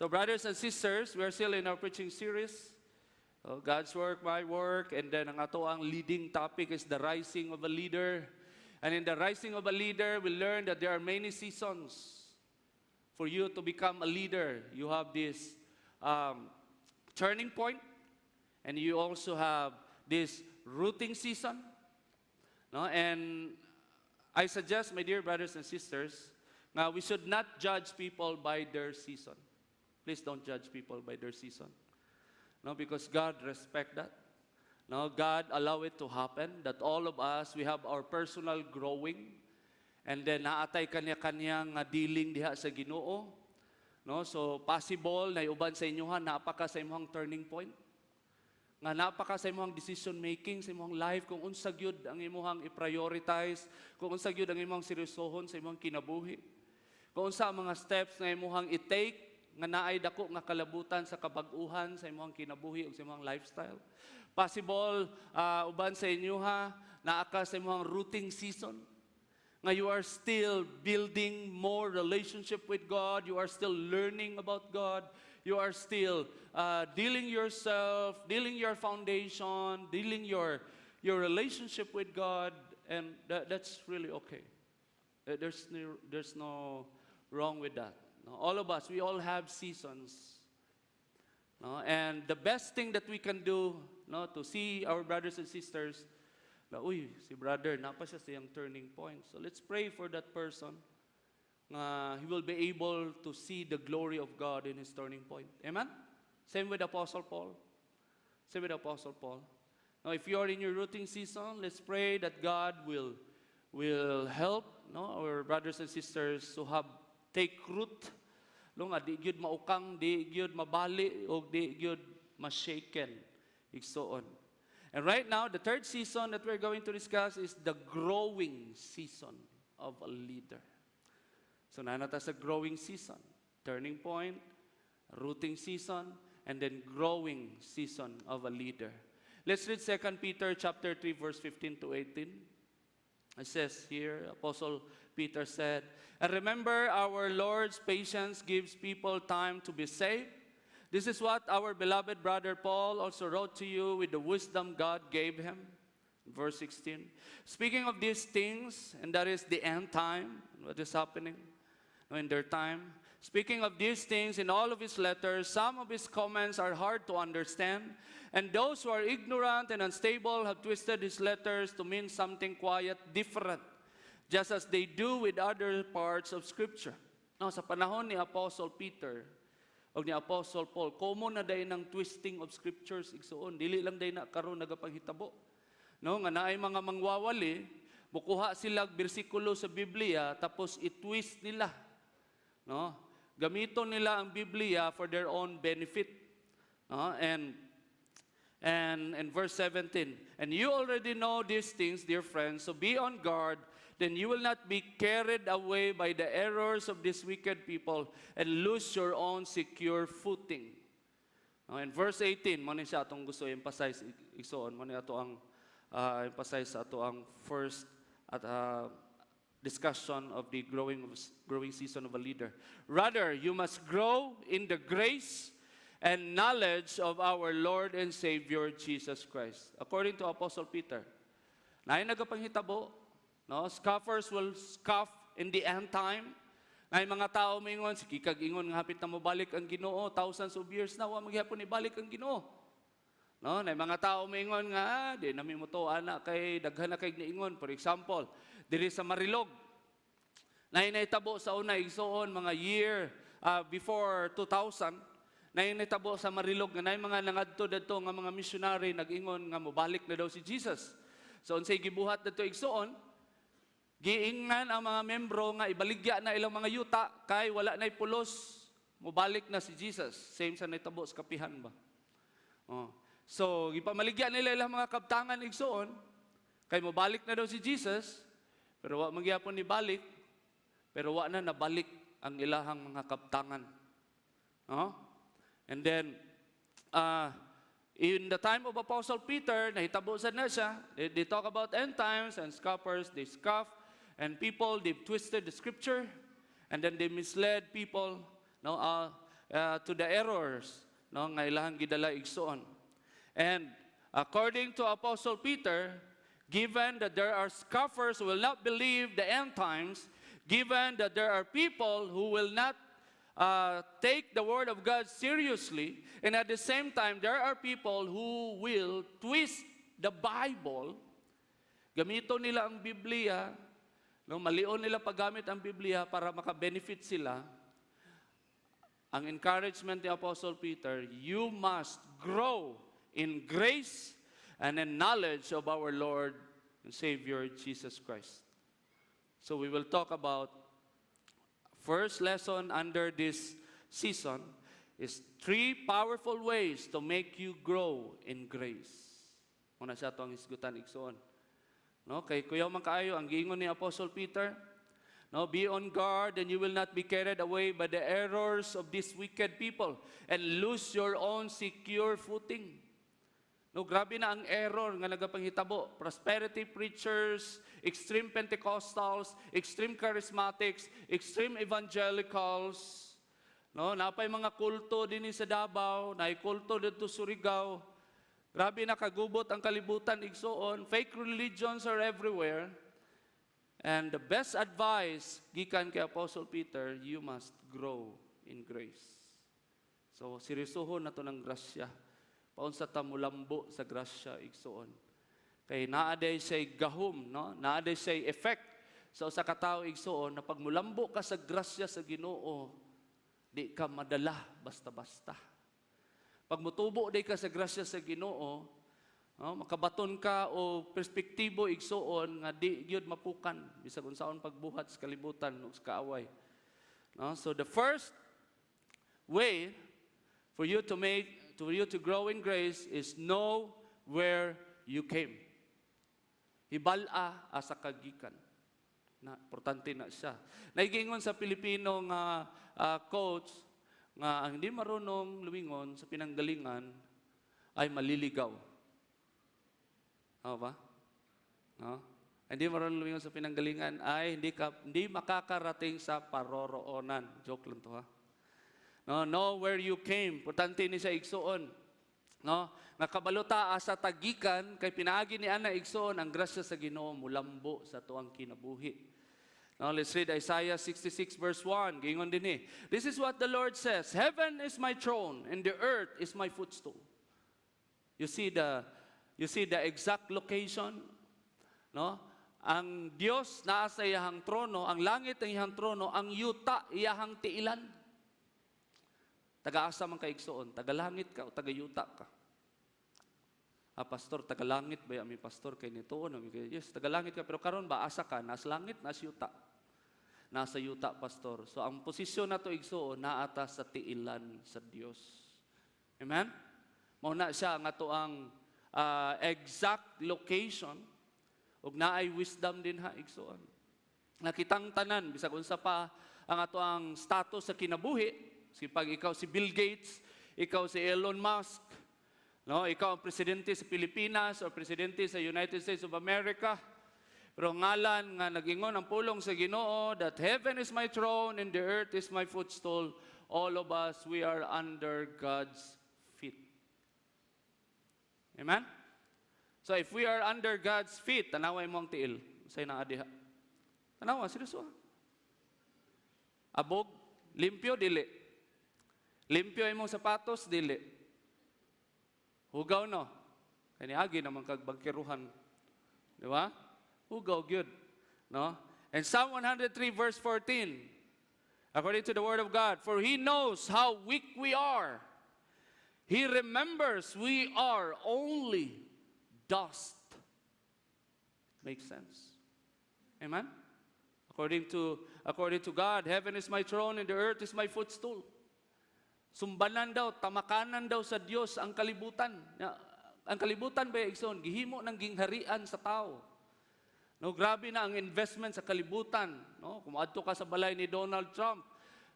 So brothers and sisters, we are still in our preaching series. God's work, my work, and then ang ato ang leading topic is the rising of a leader. And in the rising of a leader, we learn that there are many seasons for you to become a leader. You have this turning point, and you also have this rooting season. No? And I suggest, my dear brothers and sisters, now we should not judge people by their season. Please don't judge people by their season. No, because God respect that. No, God allow it to happen that all of us, we have our personal growing, and then naatay kanya-kanyang dealing diha sa Ginoo. No, so possible na uban sa inyohan napaka sa imong turning point. Nga napaka sa imong decision making sa imong life, kung unsa gyud ang imong i-prioritize, kung unsa gyud ang imong seryosohon sa imong kinabuhi. Kung unsa ang mga steps nga imong i-take nga naay dako nga kalabutan sa kabag-uhan sa imong kinabuhi ug sa imong lifestyle. Possible uban sa inyo naa ka sa imong rooting season nga you are still building more relationship with God, you are still learning about God, you are still dealing yourself, dealing your foundation, dealing your relationship with God, and that's really okay. There's no wrong with that. No, all of us, we all have seasons. No? And the best thing that we can do, no, to see our brothers and sisters, na, uy, si brother, napa siya sa iyang turning point. So let's pray for that person. He will be able to see the glory of God in his turning point. Amen? Same with Apostle Paul. Same with Apostle Paul. Now, if you are in your rooting season, let's pray that God will help, no, our brothers and sisters to take root, nga di gyud maukang, di gyud mabali, o di gyud ma-shaken, igsoon. And right now, the third season that we're going to discuss is the growing season of a leader. So nanata sa growing season, turning point, rooting season, and then growing season of a leader. Let's read 2 Peter chapter 3, verse 15 to 18. It says here, Apostle Peter said, "And remember, our Lord's patience gives people time to be saved. This is what our beloved brother Paul also wrote to you with the wisdom God gave him." Verse 16, speaking of these things, and that is the end time, what is happening in their time. Speaking of these things in all of his letters, some of his comments are hard to understand, and those who are ignorant and unstable have twisted his letters to mean something quite different, just as they do with other parts of Scripture. No, sa panahon ni Apostle Peter o ni Apostle Paul, common na day ng twisting of Scriptures, igsoon. Dili lang day na karon nagapaghitabo. No, nga naay mga mangwawali, bukuha sila bersikulo sa Biblia, tapos i-twist nila. No? Gamiton nila ang Biblia for their own benefit. No? And verse 17, "And you already know these things, dear friends, so be on guard, then you will not be carried away by the errors of these wicked people and lose your own secure footing." In verse 18, mo ni siya atong gusto emphasize igsoon, mo ni ato ang emphasize sa ato ang first at discussion of the growing season of a leader. "Rather, you must grow in the grace and knowledge of our Lord and Savior Jesus Christ." According to Apostle Peter, naay nagapanghitabo, no? Scoffers will scoff in the end time. Naay mga tao mingon, sige kag ingon nga hapit na mobalik ang Ginoo, thousands of years na wa maghapon ibalik ang Ginoo. No, naay mga tao mingon nga di nami mo to ana kay daghan na kay niingon. For example, diri sa Marilog, naitabo sa una igsoon mga year before 2000, naitabo sa Marilog nga nay mga nangadto dadto nga mga missionary nag-ingon nga mobalik na daw si Jesus. So unsay gibuhat dadto igsoon, giingnan ang mga membro nga ibaligya na ilang mga yuta kay wala nay pulos, mobalik na si Jesus. Same sa naitabo sa kapihan ba. So gipamaligya nila ilang mga kabtangan igsoon kay mobalik na daw si Jesus. Pero wa magyapon ni balik, pero wa na nabalik ang ilahang mga kabtangan. And then, in the time of Apostle Peter, nahitabo sad na siya, they talk about end times, and scoffers, they scoff, and people, they twisted the Scripture, and then they misled people. to the errors, no, nga ilahang gidala igsoon. And according to Apostle Peter, given that there are scoffers who will not believe the end times, given that there are people who will not take the Word of God seriously, and at the same time, there are people who will twist the Bible, gamito nila ang Biblia, no, malion nila paggamit ang Biblia para maka-benefit sila. Ang encouragement ni Apostle Peter, you must grow in grace and in knowledge of our Lord and Savior Jesus Christ. So we will talk about first lesson under this season is 3 powerful ways to make you grow in grace. Muna siya ito ang isgutan igsoon. No, kay kuyaw man kaayo ang giingon ni Apostle Peter, no, be on guard and you will not be carried away by the errors of these wicked people and lose your own secure footing. No, grabe na ang error nga nagapanghitabo. Prosperity preachers, extreme Pentecostals, extreme charismatics, extreme evangelicals. No, napay mga kulto din sa Davao, naay kulto dito sa Surigao. Grabe na kagubot ang kalibutan igsoon. Fake religions are everywhere. And the best advice gikan kay Apostle Peter, you must grow in grace. So seryosohon nato ng grasya. Paunsa ta mulambo sa grasya igsoon. Kay naaday say gahom, no? Naaday say effect sa usa ka tawo igsoon na pag mulambo ka sa grasya sa Ginoo, di ka madala basta-basta. Pag mutubo day ka sa grasya sa Ginoo, no, makabaton ka o perspektibo igsoon nga di gyud mapukan bisag unsaon pagbuhat sa kalibutan ug sa kaaway. No? So the first way for you to grow in grace is know where you came. Hibal-a asa kagikan. Na importante na siya. Naigingon sa Pilipino nga coach nga ang hindi marunong lumingon sa pinanggalingan ay maliligaw. Ba? No? Hindi marunong lumingon sa pinanggalingan ay hindi makakarating sa paroroonan. Joke lang to ha. No, know where you came. Importante ni sa igsoon. No? Nakabaluta sa tagikan kay pinaagi ni ana igsoon ang grasya sa Ginoo mulambo sa tuang kinabuhi. Now let's read Isaiah 66 verse 1. Gingon din This is what the Lord says, heaven is my throne and the earth is my footstool. You see the exact location, no? Ang Dios naa sa iyahang trono, ang langit ang iyahang trono, ang yuta iyahang tiilan. Taga-asa man kaigsoon, taga-langit ka o taga-yuta ka. Pastor, taga-langit ba ami pastor kay nito? Yes, taga-langit ka pero karon ba asa ka nasa langit, nasa yuta. Nasa yuta, pastor. So ang posisyon nato igsoon naata sa tiilan sa Dios. Amen. Mao na siya nga to ang exact location ug naay wisdom din ha igsoon. Nakitang tanan bisag unsa pa ang ato ang status sa kinabuhi, pag ikaw si Bill Gates, ikaw si Elon Musk, no, ikaw ang presidente sa Pilipinas o presidente sa United States of America. Pero ngalan nga nagingon ang pulong sa Ginoo that heaven is my throne and the earth is my footstool. All of us, we are under God's feet. Amen? So if we are under God's feet, tanaway mo ang tiil. Say na adiha. Tanawa, seryoso. Abog, limpyo, dili. Limpyo imong sapatos, dili. Hugaw no. Kaniagi naman kag bagkiruhan. Di ba? Hugaw good. No? And Psalm 103 verse 14. According to the word of God, for He knows how weak we are. He remembers we are only dust. Makes sense. Amen? According to God, heaven is my throne and the earth is my footstool. Sumbanan daw, tamakanan daw sa Dios ang kalibutan. Ang kalibutan ba igsoon gihimo ng gingharian sa tao. No, grabe na ang investment sa kalibutan, no? Kung adto ka sa balay ni Donald Trump,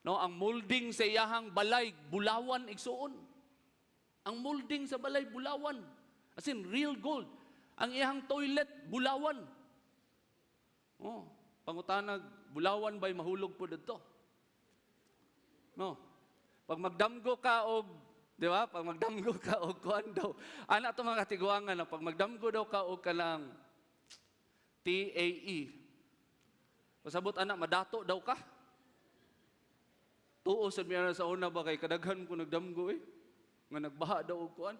no, ang molding sa iyahang balay bulawan igsoon. Ang molding sa balay bulawan. As in real gold. Ang iyahang toilet bulawan. Oh, pangutanag bulawan ba'y mahulog po dito? No. Pag magdamgo ka og, di ba? Pag magdamgo ka og kuan daw. Ana to mga katiguangan na pag magdamgo daw ka og kanang TAE. Pasabot anak madato daw ka. Tuo sad miya sa una ba kay kadaghan ko nagdamgo nga nagbaha daw og kuan.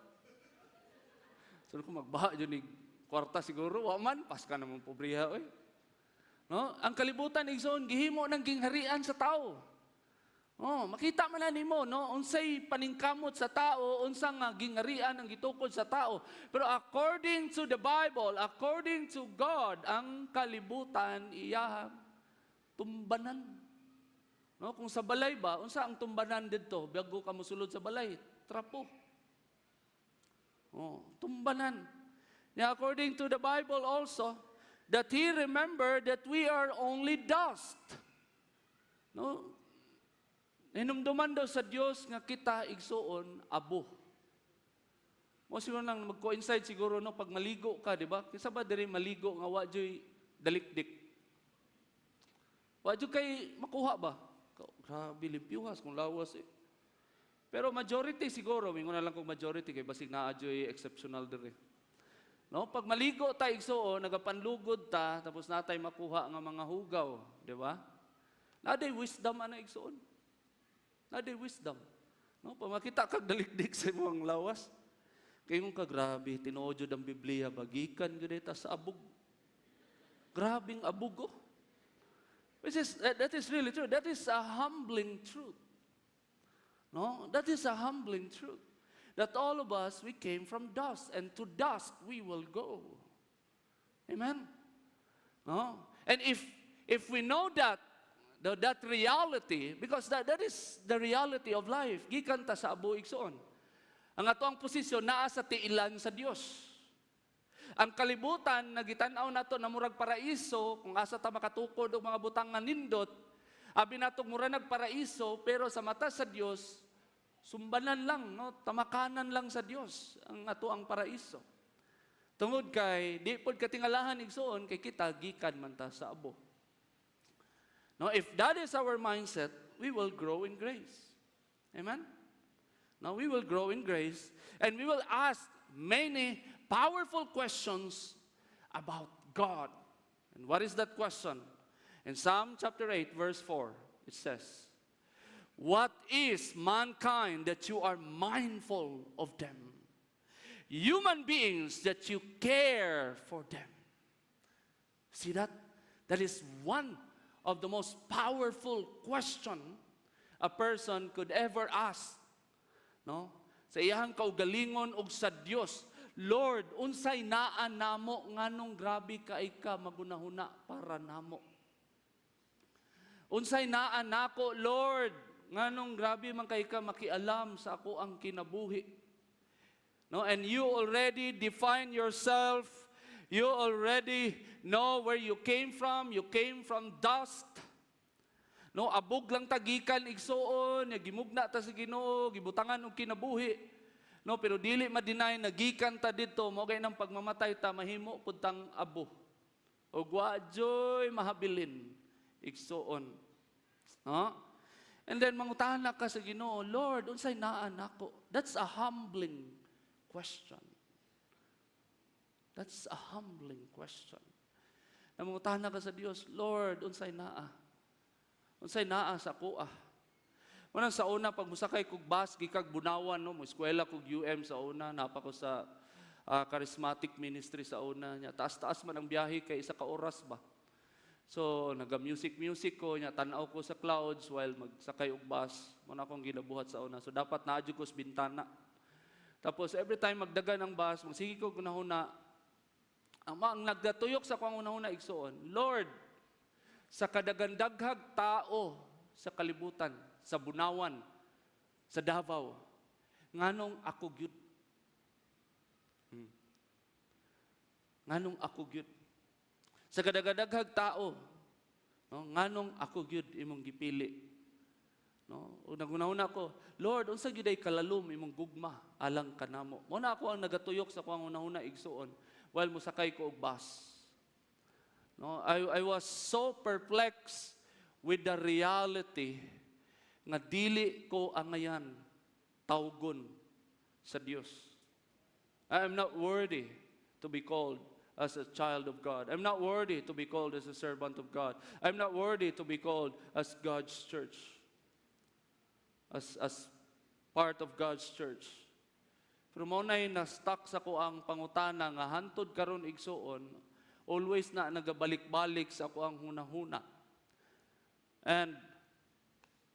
So kung magbaha jud ni kwarta siguro wa man pas ka namang pobriha No? Ang kalibutan igsoon gihimo ng gingharian sa tao. Makita man na nimo no unsay paningkamot sa tao, unsa nga gingharian ang gitukod sa tao. Pero according to the Bible, according to God, ang kalibutan iya tumbanan. No, kung sa balay ba, unsa ang tumbanan didto? Bago ka mosulod sa balay, trapo. Tumbanan. Now, according to the Bible also, that He remembered that we are only dust. No? Hinumduman daw sa Dios nga kita igsuon abo. Mo siguro nang mag-coincide siguro no pag maligo ka, di ba? Kinsa ba diri maligo nga wa joy dalikdik? Wa joy kay makuha ba? Grabe limpiuhas kung lawas Pero majority siguro, mingon na lang kung majority kay basig naa joy exceptional diri. No, pag maligo ta igsuon, nagapanlugod ta, tapos natay makuha nga mga hugaw, di ba? Naday wisdom ana igsuon. Naday wisdom. No, pag makita kag dalikdik sa imong lawas, kay mong grabe tinuod jud ang Biblia bagikan gyud ta sa abog. Grabing abog That is really true. That is a humbling truth. No, that is a humbling truth. That all of us, we came from dust, and to dust we will go. Amen? No? And if we know that reality, because that is the reality of life, gikan ta sa abo igsoon. Ang atoang posisyon naa sa tiilan sa Dios. Ang kalibutan nagitan-aw nato na murag paraiso, kung asa ta makatukod og mga butang nga nindot, abi nato mura nagparaiso, pero sa mata sa Dios sumbanan lang, no? Tamakanan lang sa Dios ang ato ang paraiso. Tungod kay di pod katingalahan igsoon kay kita gikan man ta sa abo. Now, if that is our mindset, we will grow in grace. Amen? Now, we will grow in grace and we will ask many powerful questions about God. And what is that question? In Psalm chapter 8, verse 4, it says, "What is mankind that you are mindful of them? Human beings that you care for them." See that? That is one of the most powerful question a person could ever ask. No? Sa iyang kaugalingon og sa Dios, Lord, unsay naa namo nganong grabe kay ka magunahuna para namo? Unsay naa nako, Lord, nganong grabe man kay ka makialam sa ako ang kinabuhi? No, and you already define yourself. You already know where you came from. You came from dust. No, abog lang tagikan igsuon, gimugna ta sa Ginoo, gibutangan og kinabuhi. No, pero dili ma-deny nagikan ta didto, mo kay nang pagmamatay ta mahimo pud tang abo. Og wa joy mahabilin igsuon. No? And then mangutahan ka sa Ginoo, Lord, unsay naa nako? That's a humbling question. That's a humbling question. Namangutahan ka sa Dios, Lord, unsay naa? Unsay naa sa kuha? Unang sa una, pag musakay kog bus, gikag Bunawan, no? Mo eskwela kog UM sa una, napa ko sa charismatic ministry sa una. Nya, taas-taas man ang biyahe kay isa ka oras ba? So, naga-music ko, nya, tanaw ko sa clouds while magsakay og bus. Muna akong ginabuhat sa una. So, dapat naadyo ko sa bintana. Tapos, every time magdagan ang bus, magsige ko gunahuna, ang nagdatuyok sa kong una-una igsoon, Lord, sa kadagandaghag tao sa kalibutan, sa Bunawan, sa Davao, nganong ako gyud? Nganong ako gyud? Sa kadagandaghag tao, no, nganong ako gyud imong gipili? No, una ko, Lord, unsa gyud ay kalalom imong gugma alang kanamo? Mo na ako ang nagatuyok sa kong una-una igsoon while musakay ko og bus. No, I was so perplexed with the reality nga dili ko angayan tawgon sa Dios. I am not worthy to be called as a child of God. I'm not worthy to be called as a servant of God. I'm not worthy to be called as God's church. As part of God's church. Pero mo na'y na-stuck sa ko ang pangutana nga hantod karon igsuon, always na nagabalik-balik sa ko ang hunahuna. And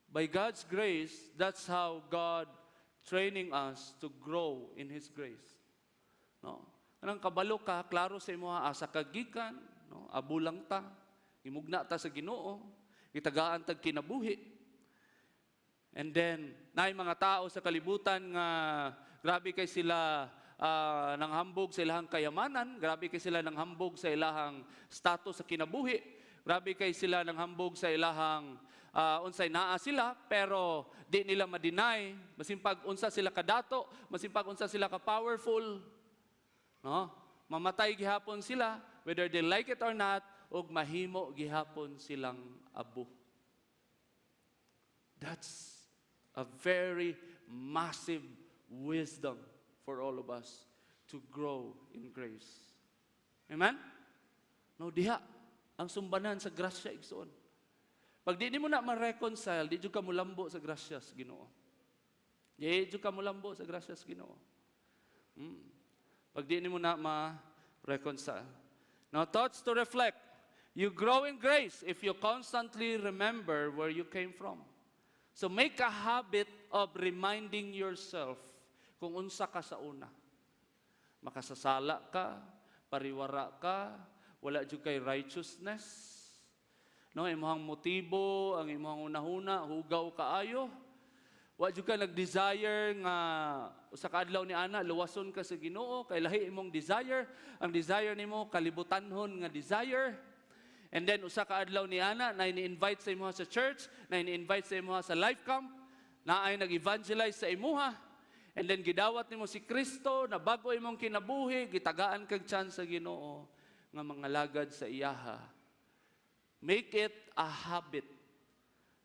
by God's grace, that's how God training us to grow in His grace. No? Anong kabalo ka, klaro sa imo asa kagikan, no? Abulang ta, imugna ta sa Ginoo, itagaan tag kinabuhi. And then, naay mga tao sa kalibutan nga grabe kay sila nanghambog sa ilahang kayamanan, grabe kay sila nanghambog sa ilahang status sa kinabuhi, grabe kay sila nanghambog sa ilahang unsay naa sila, pero di nila ma-deny, masimpag unsa sila kadato, masimpag unsa sila ka-powerful, no? Mamatay gihapon sila, whether they like it or not, ug mahimo gihapon silang abo. That's a very massive wisdom for all of us to grow in grace. Amen? No, diha ang sumbanan sa grasya igsoon. Pag di mo na ma-reconcile, di jud ka mulambo sa grasya sa Ginoo. Di jud ka mulambo sa grasya sa Ginoo. Pag di mo na ma-reconcile. Now, thoughts to reflect. You grow in grace if you constantly remember where you came from. So make a habit of reminding yourself kung unsa ka sa una. Makasasala ka, pariwara ka, wala jud kay righteousness. No, imong motibo, ang imong unahuna, hugaw kaayo. Wa jud ka nag-desire nga usa ka adlaw ni ana luwason ka sa Ginoo kay lahi imong desire. Ang desire nimo kalibutanhon nga desire. And then usa ka adlaw ni ana na ini-invite sa imuha sa church, na ini-invite sa imuha sa life camp, na ay nag-evangelize sa imuha. And then gidawat nimo si Kristo na bago imong kinabuhi, gitagaan kag chance sa Ginoo nga mangalagad sa iyaha. Make it a habit,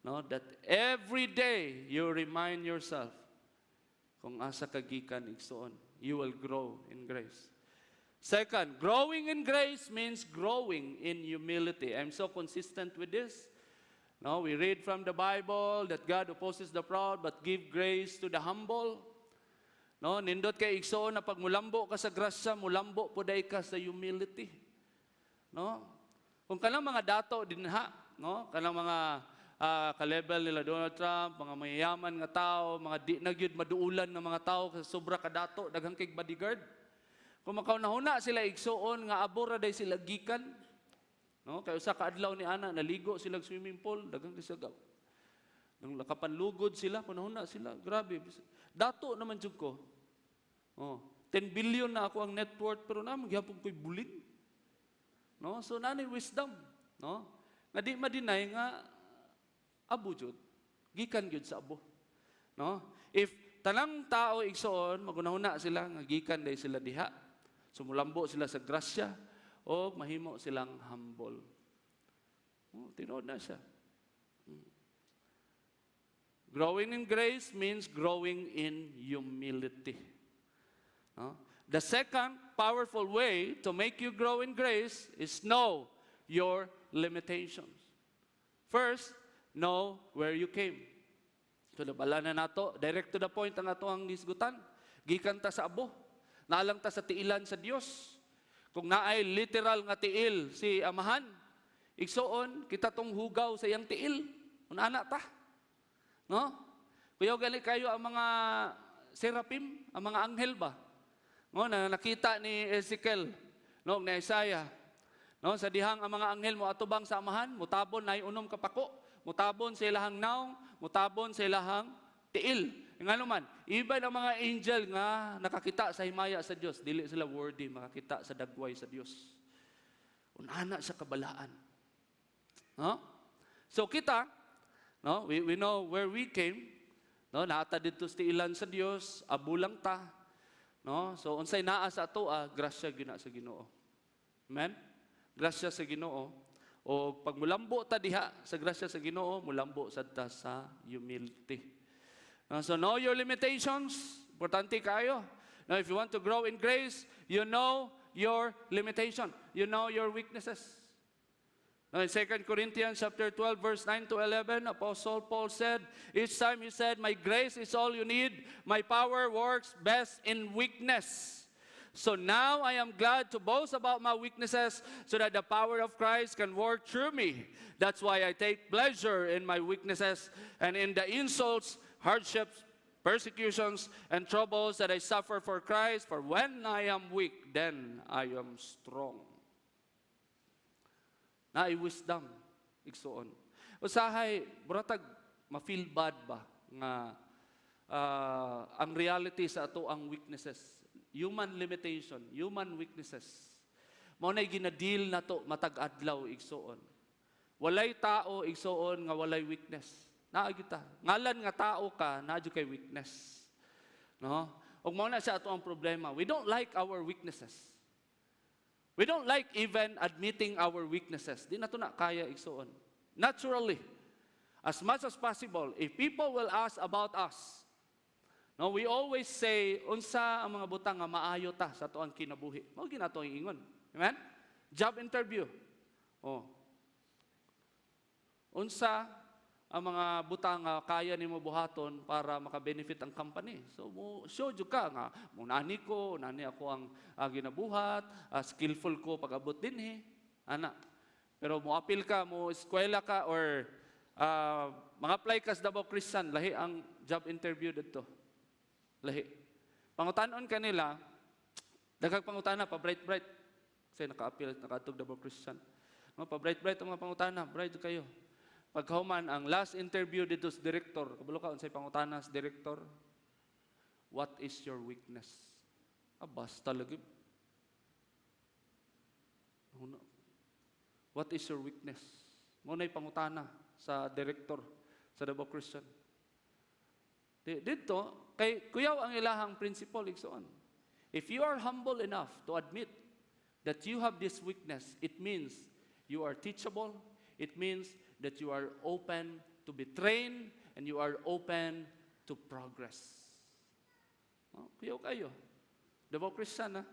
no, that every day you remind yourself kung asa kagikan igsoon. You will grow in grace. Second, growing in grace means growing in humility. I'm so consistent with this. No, we read from the Bible that God opposes the proud but give grace to the humble. No, nindot kay igsoon na pag mulambo ka sa grasya, mulambo puday ka sa humility. No? Kung kanang mga dato dinha, no, kanang mga ka-level nila Donald Trump, mga mayayaman nga tao, mga di na gyud maduulan nga mga tao sa sobra ka dato, daghang kay bodyguard. Kung makaunahuna sila igsuon nga abora day sila gikan, no, kay usa ka adlaw ni ana naligo sila sa swimming pool, daghang kisagaw. Nang nakapanlugod sila, kunahuna sila, grabe. Dato naman jud ko. Oh, 10 billion na ako ang net worth pero na magyapon ko'y bulig. No, so nani wisdom, no? Nga di ma-deny nga abo jud. Gikan gyud sa abo. No? If tanang tao igsoon magunahuna sila nga gikan day sila diha. Sumulambo sila sa grasya o mahimo silang humble. Oh, tinuod na siya. Growing in grace means growing in humility. No? The second powerful way to make you grow in grace is know your limitations. First, know where you came. So, nabala na nato, direct to the point ang ato ang gisgutan. Gikan ta sa abo. Naalang ta sa tiilan sa Dios. Kung naay literal nga tiil si amahan, igsoon, kita tong hugaw sa iyang tiil. Unana ta. No? Kuyaw gali kayo ang mga seraphim, ang mga anghel ba? No, na nakita ni Ezekiel, no, ni Isaiah. No, sa dihang ang mga anghel mo atubang sa amahan, mutabon nay unom ka pako, mutabon sa ilahang naong, mutabon sa ilahang tiil. Ngano man, iba ang mga angel nga nakakita sa himaya sa Dios, dili sila worthy makakita sa dagway sa Dios. Unana sa kabalaan. No? So kita, no, we know where we came. No, naata dito sa tiilan sa Dios, abulang ta. No? So unsay naa sa ato grasya gyud na sa Ginoo. Amen? Grasya sa Ginoo. O pag mulambo ta diha sa grasya sa Ginoo, mulambo sad ta sa humility. So know your limitations. Importante kayo. Now if you want to grow in grace, you know your limitation. You know your weaknesses. Now in 2 Corinthians chapter 12, verse 9 to 11, Apostle Paul said, each time he said, my grace is all you need. My power works best in weakness. So now I am glad to boast about my weaknesses so that the power of Christ can work through me. That's why I take pleasure in my weaknesses and in the insults, hardships, persecutions, and troubles that I suffer for Christ. For when I am weak, then I am strong. Na wisdom igsuon. Usahay buratag ma-feel bad ba nga ang reality sa ato ang weaknesses, human limitation, human weaknesses. Mao nay ginadeal nato matag adlaw igsuon. Walay tao igsuon nga walay weakness. Naa kita. Ngalan nga tao ka, naa jud kay weakness. No? Ug mao na sa ato ang problema. We don't like our weaknesses. We don't like even admitting our weaknesses. Di na to na kaya igsuon. Naturally, as much as possible, if people will ask about us, no, we always say, unsa ang mga butang nga maayo ta sa ato ang kinabuhi. Mao ginato ang ingon. Amen? Job interview. Oh. Unsa ang mga butang nga kaya nimo buhaton para maka-benefit ang company. So show jud ka nga nani ako ang ginabuhat, skillful ko pag-abot dinhi, ana. Pero mo apil ka, mo eskwela ka or mga apply ka sa Davao Christian, lahi ang job interview dito. Lahi. Pangutanon kanila, daghang pangutana pa bright. Kasi naka-appeal, naka-atog Davao Christian. No, pa bright ang mga pangutana, bright kayo. Paghuman ang last interview dito sa director, kabalo ka unsay pangutana sa director, what is your weakness? Basta lagi. What is your weakness? Mo nay pangutana sa director sa Davao Christian. Dito kay kuyaw ang ilahang principle igsoon. If you are humble enough to admit that you have this weakness, it means you are teachable. It means that you are open to be trained and you are open to progress. Kayo. Davao Christian, ha?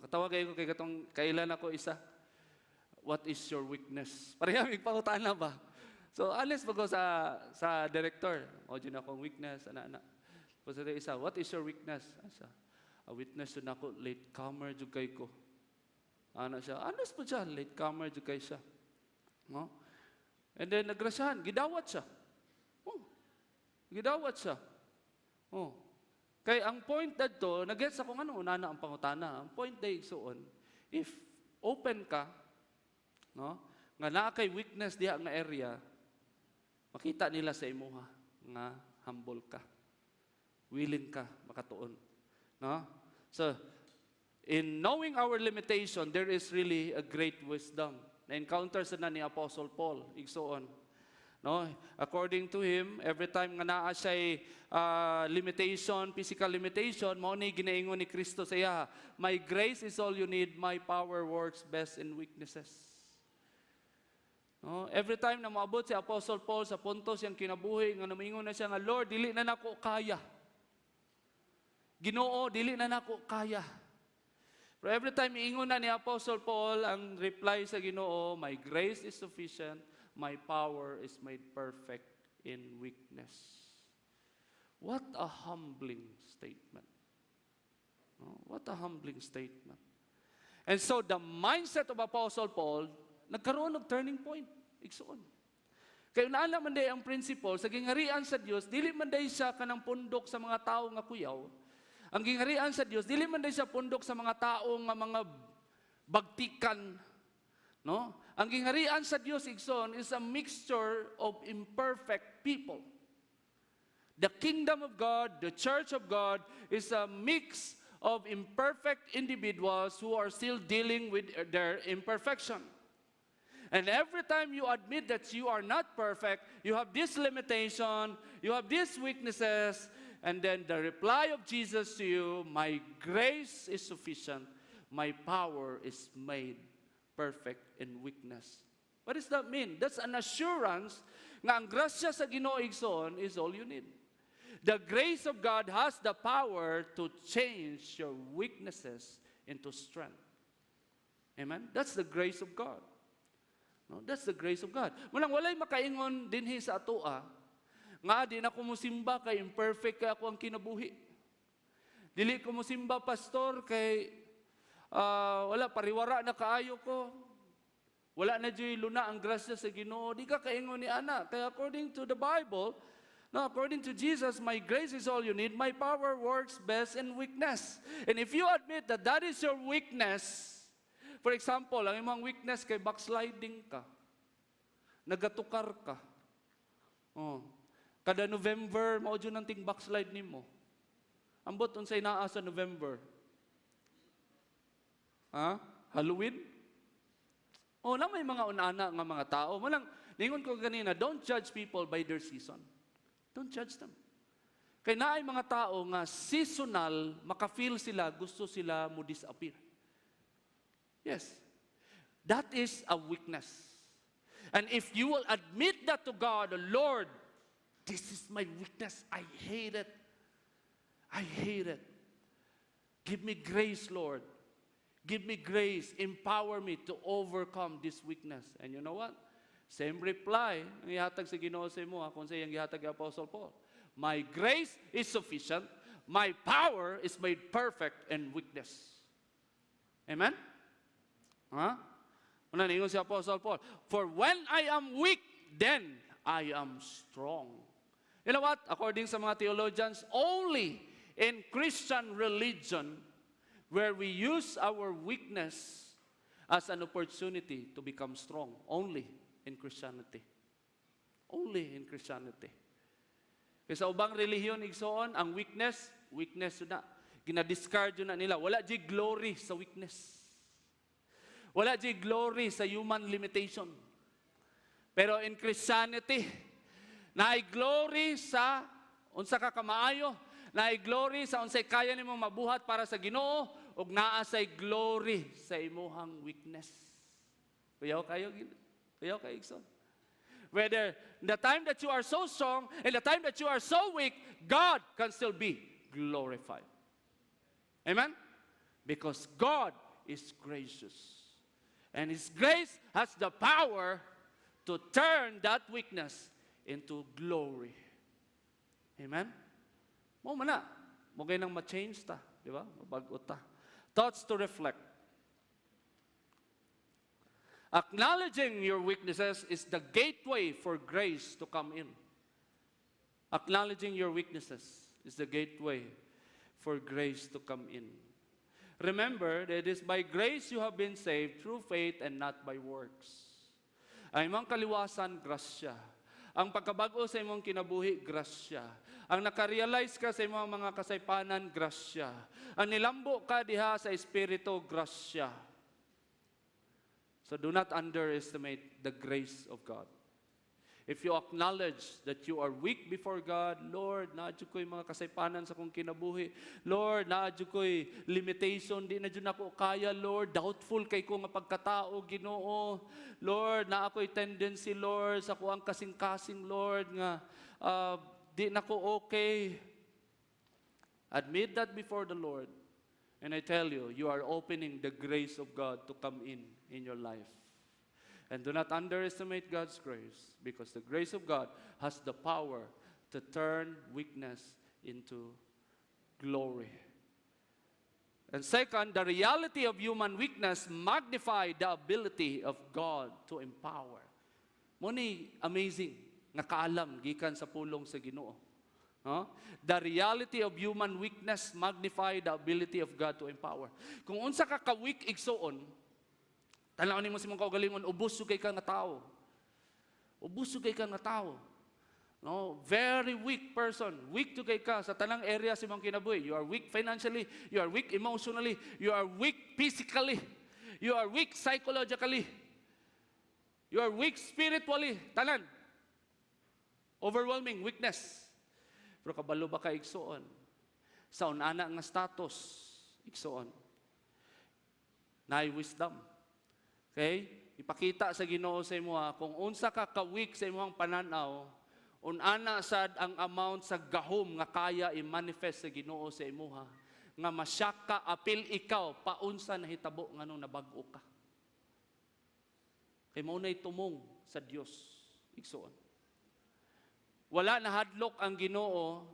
Katawa kayo kay katong kailan ako isa. What is your weakness? Pareha may pangutana ba? So, honest ba ko sa director? O, dyan akong weakness, ana. Tapos sa isa, what is your weakness? Asa? A witness na ako, late comer, jud kay ko. Ano siya? Honest po siya, late comer, jud kay siya. No? And then nagrasyahan, gidawat siya. Gidawat siya. Kay ang point dadto, nag-gets ako nga una na ang pangutana. Ang point day suon, if open ka, no? Nga naa kay weakness diha nga area, makita nila sa imuha nga humble ka. Willing ka makatuon. No? So, in knowing our limitation, there is really a great wisdom. Na-encounter sa na ni Apostle Paul, igsoon. No? According to him, every time nga naa siya'y limitation, physical limitation, mao ni ginaingon ni Kristo sa iya, my grace is all you need, my power works best in weaknesses. No? Every time na maabot si Apostle Paul sa punto siyang kinabuhi, nga namingon na siya nga, Lord, dili na nako kaya. Ginoo, dili na nako kaya. Pero every time iingon na ni Apostle Paul, ang reply sa Ginoo, my grace is sufficient, my power is made perfect in weakness. What a humbling statement. No? What a humbling statement. And so the mindset of Apostle Paul, nagkaroon ng turning point. Igsuon. Kaya naala man day ang principle, sa gingharian sa Dios, dili man day siya kanang pundok sa mga tao nga kuyaw. Ang gingharian sa Dios, dili man day siya pundok sa mga tao nga mga bagtikan. No? Ang gingharian sa Dios, igsoon, is a mixture of imperfect people. The kingdom of God, the church of God, is a mix of imperfect individuals who are still dealing with their imperfection. And every time you admit that you are not perfect, you have this limitation, you have these weaknesses, and then the reply of Jesus to you, my grace is sufficient, my power is made perfect in weakness. What does that mean? That's an assurance nga ang grasya sa Ginoo igsoon is all you need. The grace of God has the power to change your weaknesses into strength. Amen? That's the grace of God. No, that's the grace of God. Walang walay makaingon dinhi sa atoa nga di na ko musimba kay imperfect kay ako ang kinabuhi. Dili ko musimba pastor kay wala pariwara na kaayo ko. Wala na diya'y luna ang grasya sa Ginoo. Di ka kaingon ni ana. Kaya according to the Bible, no, according to Jesus, my grace is all you need. My power works best in weakness. And if you admit that that is your weakness, for example, ang imong weakness kay backsliding ka, nagatukar ka, kada November, mao dyan ang ting backslide nimo. Ambot unsay naa sa November? Halloween? Na may mga unana nga mga tao. Malang, ningon ko kanina, don't judge people by their season. Don't judge them. Kaya naay mga tao nga seasonal, makafeel sila, gusto sila mo disappear. Yes. That is a weakness. And if you will admit that to God, Lord, this is my weakness. I hate it. I hate it. Give me grace, Lord. Give me grace. Empower me to overcome this weakness. And you know what? Same reply ang ihatag sa Ginoo sa imo kung sa iyang ihatag ni Apostle Paul. My grace is sufficient. My power is made perfect in weakness. Amen? Una ningon si Apostle Paul, for when I am weak, then I am strong. You know what? According sa mga theologians, only in Christian religion where we use our weakness as an opportunity to become strong. Only in Christianity. Only in Christianity. Kaya sa ubang relihiyon, igsoon, ang weakness na. Ginadiscard yun na nila. Wala di glory sa weakness. Wala di glory sa human limitation. Pero in Christianity, naay glory sa unsa ka kamaayo, naay glory sa unsay kaya nimong mabuhat para sa Ginoo, ug naa say glory sa imuhang weakness. Kuyaw kayo igsoon. Whether in the time that you are so strong and the time that you are so weak, God can still be glorified. Amen? Because God is gracious. And His grace has the power to turn that weakness into glory. Amen? Mo man na. Mo kay nang ma-change ta, di ba? Mabago ta. Thoughts to reflect. Acknowledging your weaknesses is the gateway for grace to come in. Acknowledging your weaknesses is the gateway for grace to come in. Remember that it is by grace you have been saved through faith and not by works. Ang imong kaliwasan, grasya. Ang pagkabago sa imong kinabuhi, grasya. Ang nakarealize ka sa imong mga kasaypanan, grasya. Ang nilambo ka diha sa Espiritu, grasya. So do not underestimate the grace of God. If you acknowledge that you are weak before God, Lord, naadyo ko'y mga kasaypanan sa kong kinabuhi. Lord, naadyo ko'y limitation, di na dyan ako kaya, Lord. Doubtful kay ko nga pagkatao, Ginoo. Lord, na ako'y tendency, Lord, sa kuang kasing-kasing, Lord, nga di na ko okay. Admit that before the Lord. And I tell you, you are opening the grace of God to come in your life. And do not underestimate God's grace, because the grace of God has the power to turn weakness into glory. And second, the reality of human weakness magnifies the ability of God to empower. Muni amazing, nakaalam gikan sa pulong sa Ginoo. No? The reality of human weakness magnifies the ability of God to empower. Kung unsa ka ka-weak igsoon, tanaw nimo si mong kaugalingon, ubos sugay ka nga tao. Ubos sugay ka nga tao. No, very weak person. Weak sugay ka sa tanang area si mong kinabuhi. You are weak financially, you are weak emotionally, you are weak physically, you are weak psychologically, you are weak spiritually. Tanan. Overwhelming weakness. Pero kabalo ba ka igsoon? Sa unana nga status igsoon. Naay wisdom. Okay? ipakita sa Ginoo sa imuha kung unsa ka ka-weak sa imong pananaw, unana sad ang amount sa gahom nga kaya i-manifest sa Ginoo sa imuha, nga masyak ka apil ikaw paunsa nahitabo nganong nabag-o ka. Kay mao nay tumong sa Dios, igsoon. Wala nahadlok ang Ginoo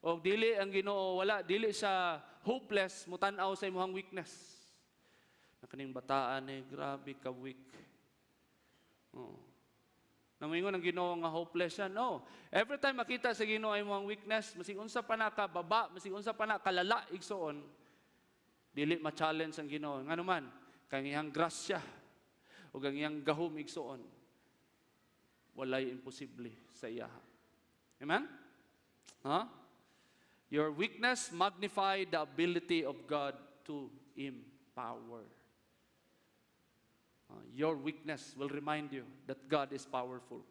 o dili ang Ginoo, dili siya hopeless mutan-aw sa imong weakness. Nakaning bataan grabe ka weak. Oh. Namingon ang Ginoo nga hopeless siya. No. Every time makita sa Ginoo ay imong weakness, masig unsa pa na ka baba, masig unsa pa na kalala igsoon, dili ma-challenge ang Ginoo. Ngano man, kang iyang grasya o ang iyang gahom igsoon, walay imposible sa iya. Amen? Huh? Your weakness magnify the ability of God to empower. Your weakness will remind you that God is powerful.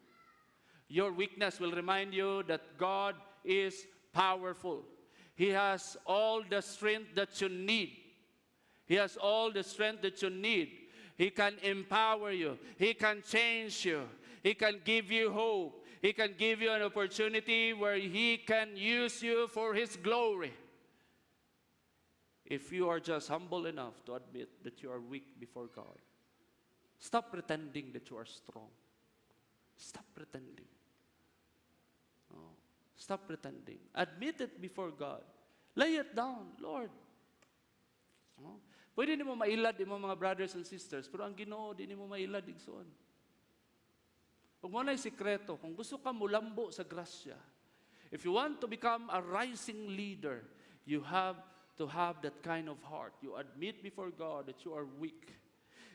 Your weakness will remind you that God is powerful. He has all the strength that you need. He has all the strength that you need. He can empower you. He can change you. He can give you hope. He can give you an opportunity where He can use you for His glory. If you are just humble enough to admit that you are weak before God. Stop pretending that you are strong. Stop pretending. Oh, stop pretending. Admit it before God. Lay it down, Lord. Oh, pwede ni mo mailad imong mga brothers and sisters, pero ang Ginoo di ni mo mailad igsoon. Ug mo nay sikreto, kung gusto ka mulambo sa grasya, if you want to become a rising leader, you have to have that kind of heart. You admit before God that you are weak,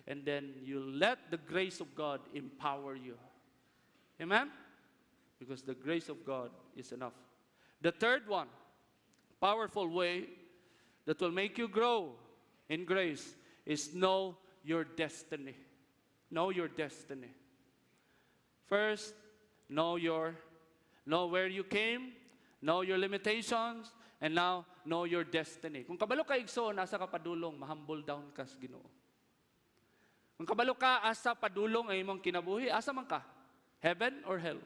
and then you let the grace of God empower you. Amen? Because the grace of God is enough. The third one, powerful way that will make you grow in grace is know your destiny. Know your destiny. First, know where you came, know your limitations, and now know your destiny. Kung kabalo ka igsoon, asa ka padulong, mahumble down ka sa Ginoo. Kung kabalo ka asa padulong ay imong kinabuhi, asa man ka? Heaven or hell?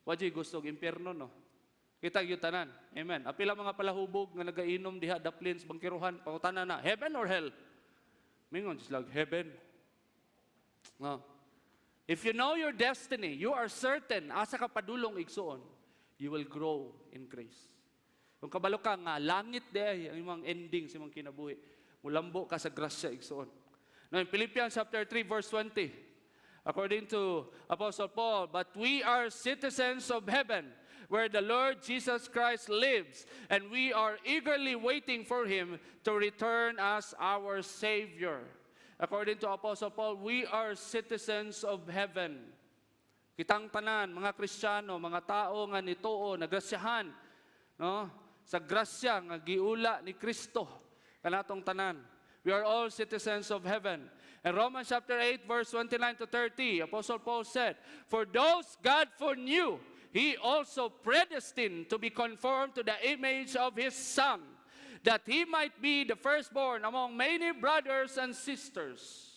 Wadi gusto og impierno no. Kita gyud tanan. Amen. Apila mga palahubog nga nagainom diha daplins bangkiruhan, pangutana na, heaven or hell? Mingon just like heaven. No. If you know your destiny, you are certain asa ka padulong igsoon, you will grow in grace. Kung kabalo ka nga langit day ang imong ending sa imong kinabuhi, mulambo ka sa grasya igsoon. Now in Philippians chapter 3 verse 20, according to Apostle Paul, but we are citizens of heaven, where the Lord Jesus Christ lives, and we are eagerly waiting for Him to return as our Savior. According to Apostle Paul, we are citizens of heaven. Kitang tanan, mga Kristiyano, mga tao nga nituo, nagrasyahan, no? Sa grasya nga giula ni Kristo, kanatong tanan. We are all citizens of heaven. In Romans chapter 8, verse 29 to 30, Apostle Paul said, for those God foreknew, He also predestined to be conformed to the image of His Son, that He might be the firstborn among many brothers and sisters.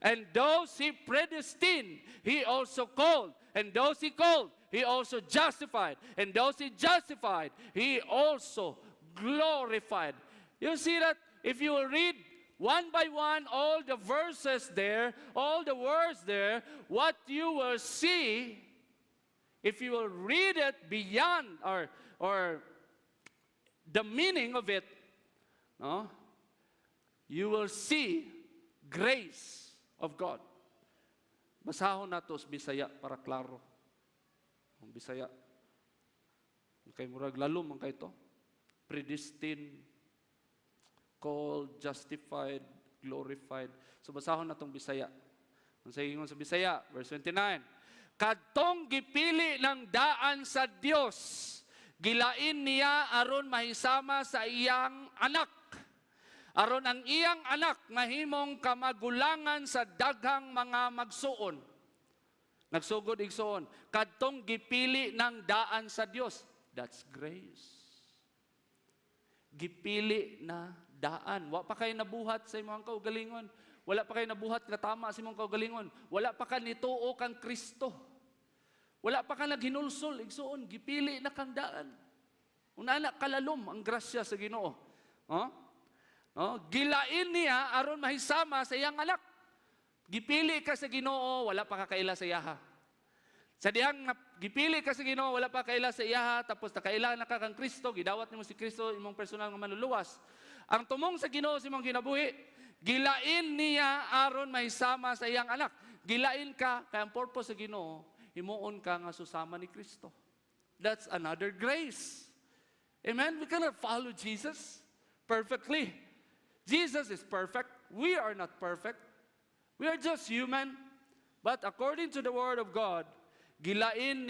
And those He predestined, He also called. And those He called, He also justified. And those He justified, He also glorified. You see that if you will read one by one all the verses there, all the words there, what you will see, if you will read it beyond or the meaning of it, no, you will see grace of God. Basahon nato sa Bisaya para klaro. Ang Bisaya, kay murag lalom ang kay to. Predestined, called, justified, glorified. So basahon natong Bisaya. Ang sagingon sa Bisaya, verse 29. Kadtong gipili ng daan sa Dios, gilain niya aron mahisama sa iyang anak. Aron ang iyang anak mahimong kamagulangan sa daghang mga magsuon. Nagsugod igsoon, kadtong gipili ng daan sa Dios. That's grace. Gipili na daan. Wa pa kayo nabuhat sa imong kaugalingon. Wala pa kay nabuhat nga tama sa imong kaugalingon. Wala pa ka nituo kang Kristo. Wala pa ka naghinulsol, igsuon, gipili na kang daan. Una na kalalom ang grasya sa Ginoo. Gilain niya aron mahisama sa iyang anak. Gipili ka sa Ginoo, wala pa ka kaila sa iyaha. Sa diyang gipili ka sa Ginoo, wala pa kaila sa iyaha, tapos nakaila na ka kang Kristo, gidawat nimo si Kristo imong personal nga manluluwas. Ang tumong sa Ginoo sa imong kinabuhi, gilain niya aron mahisama sa iyang anak. Gilain ka, kaya ang purpose sa Ginoo, himuon ka nga susama ni Kristo. That's another grace. Amen? We cannot follow Jesus perfectly. Jesus is perfect. We are not perfect. We are just human. But according to the Word of God, gilain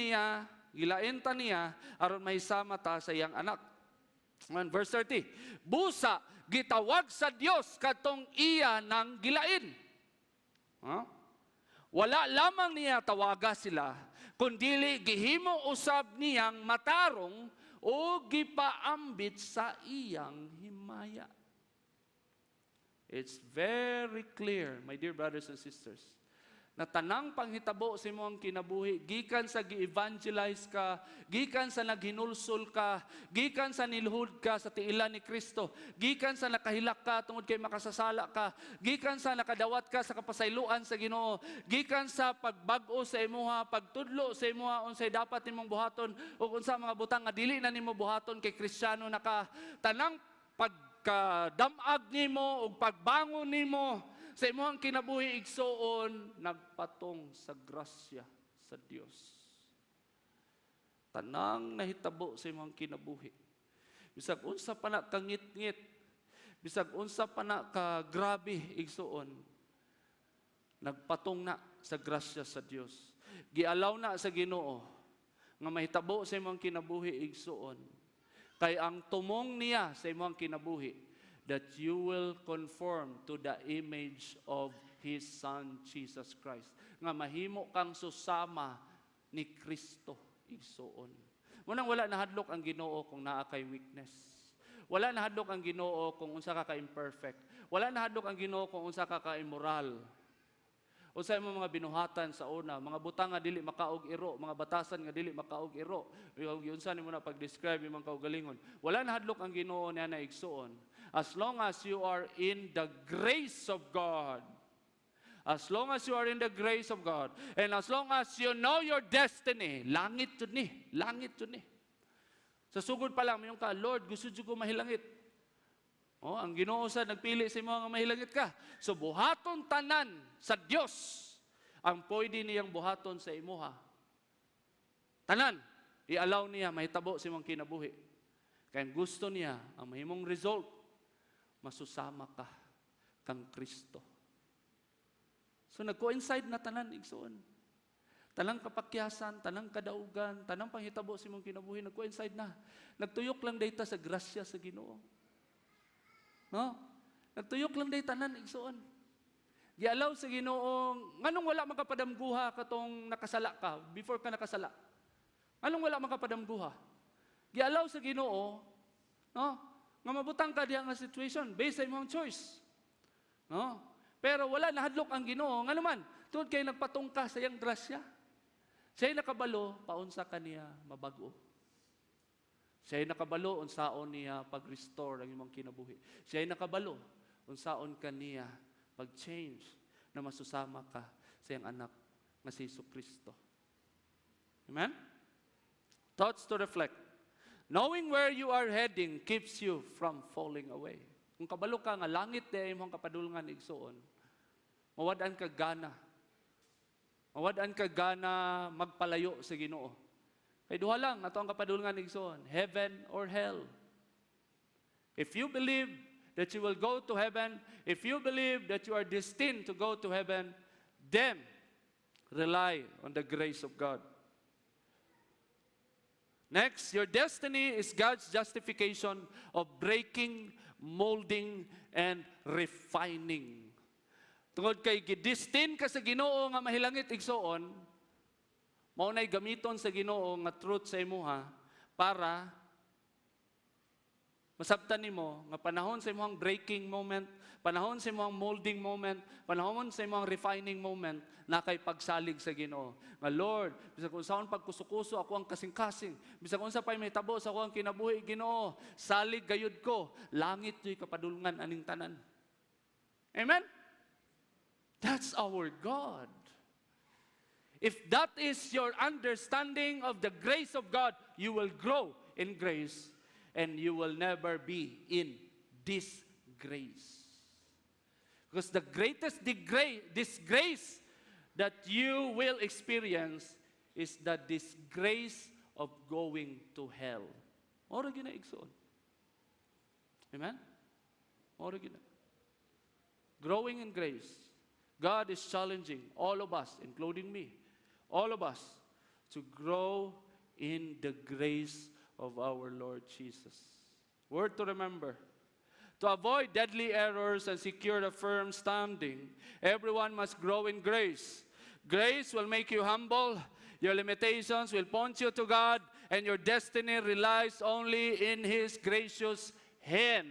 ta niya, aron mahisama ta sa iyang anak. And verse 30, busa, gitawag sa Dios katong iya ng gilain. Wala lamang niya tawaga sila, kundili gihimo usab niyang matarong o gipaambit sa iyang himaya. It's very clear, my dear brothers and sisters, na tanang panghitabo sa imong kinabuhi, gikan sa gi-evangelize ka, gikan sa naghinulsol ka, gikan sa niluhod ka sa tiilan ni Kristo, gikan sa nakahilak ka tungod kay makasasala ka, gikan sa nakadawat ka sa kapasayloan sa Ginoo, gikan sa pagbag-o sa imuha, pagtudlo sa imuha unsay dapat nimong buhaton ug unsa mga butang nga dili na nimo buhaton kay Kristiyano na ka, tanang pagkadamag nimo ug pagbangon nimo sa imong kinabuhi igsoon, nagpatong sa grasya sa Dios. Tanang nahitabo sa imong kinabuhi. Bisag unsa pa na ka ngit-ngit, bisag unsa pa na ka grabe igsoon, nagpatong na sa grasya sa Dios. Gialaw na sa Ginoo nga mahitabo sa imong kinabuhi igsoon. Kay ang tumong niya sa imong kinabuhi, that you will conform to the image of His Son, Jesus Christ. Nga mahimo kang susama ni Kristo igsoon. Munang wala nahadlok ang Ginoo kung naa kay weakness. Wala nahadlok ang Ginoo kung unsa ka ka-imperfect. Wala nahadlok ang Ginoo kung unsa ka ka-immoral. Unsa imong mga binuhatan sa una, mga butang nga dili makaog iro, mga batasan nga dili makaog iro. Unsa nimo na pag-describe imong kaugalingon. Wala nahadlok ang Ginoo niya na igsoon. As long as you are in the grace of God, as long as you are in the grace of God, and as long as you know your destiny, langit to ni, langit to ni. Sa sugod pa lang, mayong ka, Lord, gusto ko mahilangit. Ang Ginoo sa nagpili sa mga mahilangit ka. So buhaton tanan sa Dios ang pwede niyang buhaton sa imuha. Tanan, i-allow niya mahitabo sa imong kinabuhi. Kaya gusto niya ang mahimong result, masusama ka kang Kristo. So nag-coincide na tanan igsoon. Tanang kapakyasan, tanang kadaugan, tanang panghitabo sa imong kinabuhi, nag-coincide na. Nagtuyok lang data sa grasya sa Ginoo. No? Nagtuyok lang day tanan igsoon. Gialaw sa Ginoo, nganong wala makapadamguha katong nakasala ka before ka nakasala? Anong wala makapadamguha? Gialaw sa Ginoo, no? Nga mabutang ka diha nga situation based sa imong choice. No? Pero wala nahadlok ang Ginoo, nganuman, tungod kay nagpatong ka sa iyang grasya. Siya'y nakabalo, paunsa ka niya mabago. Siya'y nakabalo, unsaon niya pag-restore ang imong kinabuhi. Siya'y nakabalo, unsaon ka niya pag-change na masusama ka sa iyang anak na si Jesucristo. Amen? Thoughts to reflect. Knowing where you are heading keeps you from falling away. Kung kabalo ka nga langit di imong kapadulngan igsoon, mawad-an ka gana. Mawad-an ka gana magpalayo sa Ginoo. Kay duha lang ato ang kapadulngan igsoon, heaven or hell. If you believe that you will go to heaven, if you believe that you are destined to go to heaven, then rely on the grace of God. Next, your destiny is God's justification of breaking, molding, and refining. Tungod kay gidestin ka sa Ginoo nga mahilangit igsoon, mao nay gamiton sa Ginoo nga truth sa imuha para Masabtan nimo nga panahon sa imong breaking moment, panahon sa imong molding moment, panahon sa imong refining moment, na kay pagsalig sa Ginoo. Nga Lord, bisag kung saan pagkusukuso ako ang kasing-kasing, bisag kung sa pay may tabo sa ako ang kinabuhi, Ginoo, salig gayud ko, langit yo'y kapadulngan aning tanan. Amen? That's our God. If that is your understanding of the grace of God, you will grow in grace and you will never be in disgrace. Because the greatest disgrace that you will experience is the disgrace of going to hell. Ora gina igsoon. Amen? Ora gina. Growing in grace. God is challenging all of us, including me, all of us, to grow in the grace of our Lord Jesus. Word to remember. To avoid deadly errors and secure a firm standing, everyone must grow in grace. Grace will make you humble. Your limitations will point you to God, and your destiny relies only in His gracious hand.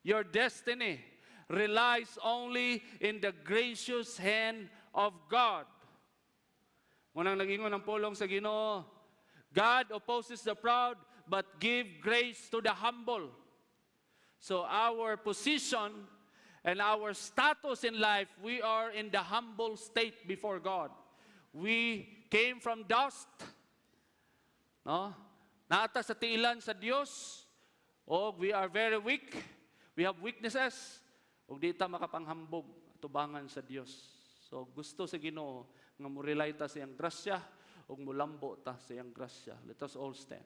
Your destiny relies only in the gracious hand of God. Munang nag-ingon ng pulong sa Ginoo, God opposes the proud, but give grace to the humble. So our position and our status in life, we are in the humble state before God. We came from dust, no? Naata sa tiilan sa Dios, o we are very weak, we have weaknesses, o di ta makapanghambog, tubangan sa Dios. So gusto sa Ginoo nga mo-rely ta sa iyang grasya, ug mulambo ta sa iyang grasya. Let us all stand.